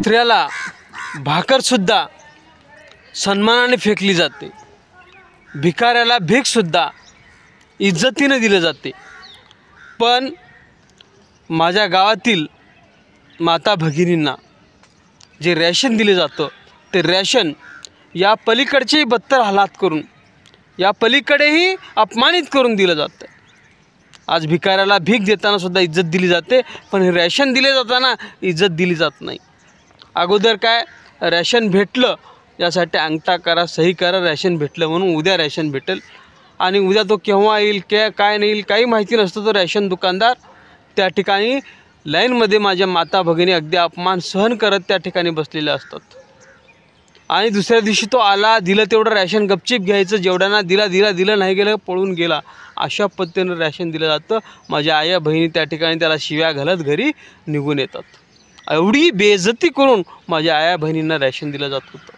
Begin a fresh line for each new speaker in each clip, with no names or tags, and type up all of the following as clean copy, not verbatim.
कुत्र्याला भाकरसुद्धा सन्मानाने फेकली जाते, भिकाऱ्याला भीकसुद्धा इज्जतीने दिले जाते। पण माझ्या गावातील माता भगिनींना जे रॅशन दिले जातं ते रॅशन या पलीकडचेही बत्तर हालात करून, या पलीकडेही अपमानित करून दिलं जातं। आज भिकाऱ्याला भीक देताना सुद्धा इज्जत दिली जाते, पण हे रॅशन दिले जाताना इज्जत दिली जात नाही। अगोदर काय रॅशन भेटलं यासाठी अंगठा करा, सही करा, रॅशन भेटलं म्हणून उद्या रॅशन भेटेल, आणि उद्या तो केव्हा येईल काय नाही येईल काही माहिती नसतं। तो रॅशन दुकानदार त्या ठिकाणी लाईनमध्ये माझ्या माता भगिनी अगदी अपमान सहन करत त्या ठिकाणी बसलेले असतात, आणि दुसऱ्या दिवशी तो आला, दिलं तेवढं रॅशन गपचीप घ्यायचं, जेवढ्यांना दिलं नाही गेलं पळून गेला, अशा पद्धतीनं रॅशन दिलं जातं। माझ्या आया बहिणी त्या ठिकाणी त्याला शिव्या घालत घरी निघून येतात। एवढी बेइज्जती करून माझ्या आया बहिणींना रॅशन दिलं जात होतं,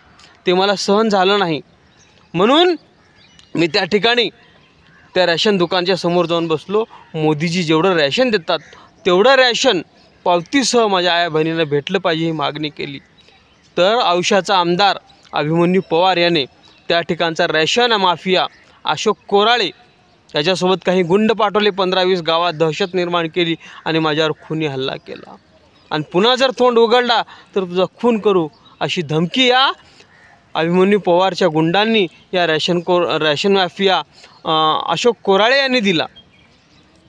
ते मला सहन झालं नाही। म्हणून मी त्या ठिकाणी त्या रॅशन दुकानच्या समोर जाऊन बसलो। मोदीजी जेवढं रॅशन देतात तेवढं रॅशन पावतीसह माझ्या आया बहिणींना भेटलं पाहिजे ही मागणी केली। तर औशाचा आमदार अभिमन्यू पवार याने त्या ठिकाणचा रॅशन माफिया अशोक कोराळे याच्यासोबत काही गुंड पाठवले, 15-20 गावात दहशत निर्माण केली आणि माझ्यावर खूनी हल्ला केला, आणि पुन्हा जर तोंड उघडला तर तुझा खून करू अशी धमकी या अभिमन्यू पवारच्या गुंडांनी या रॅशन माफिया अशोक कोराळे यांनी दिला।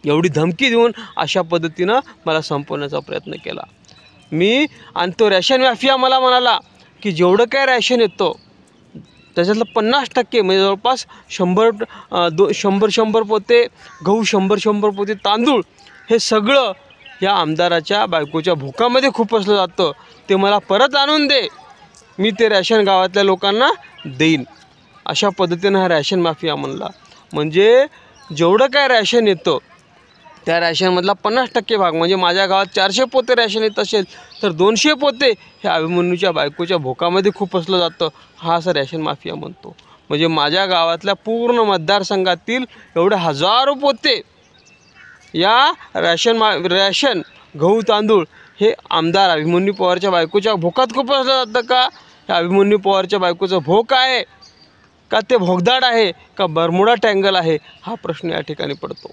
एवढी धमकी देऊन अशा पद्धतीनं मला संपवण्याचा प्रयत्न केला मी, आणि तो रॅशन माफिया मला म्हणाला की जेवढं काय रॅशन येतो त्याच्यातलं 50% म्हणजे जवळपास 100 पोते गहू, 100 पोते तांदूळ हे सगळं या आमदाराच्या बायकोच्या भोकामध्ये खुपसलं जातं, ते मला परत आणून दे, मी ते रॅशन गावातल्या लोकांना देईन। अशा पद्धतीनं हा रॅशन माफिया म्हणला। म्हणजे जेवढं काय रॅशन येतं त्या रॅशनमधला 50% भाग, म्हणजे माझ्या गावात 400 पोते रॅशन येत असेल तर 200 पोते हे अभिमन्यूच्या बायकोच्या भोकामध्ये खुपसलं जातं, हा असा रॅशन माफिया म्हणतो। म्हणजे माझ्या गावातल्या पूर्ण मतदारसंघातील एवढे हजारो पोते या रॅशन गहू तांदूळ हे आमदार अभिमन्यू पवारच्या बायकोच्या भोकात खुपसलं जातं का? हे अभिमन्यू पवारच्या बायकोचं भोक आहे का, ते भोगदाड आहे का, बरमुडा टँगल आहे, हा प्रश्न या ठिकाणी पडतो।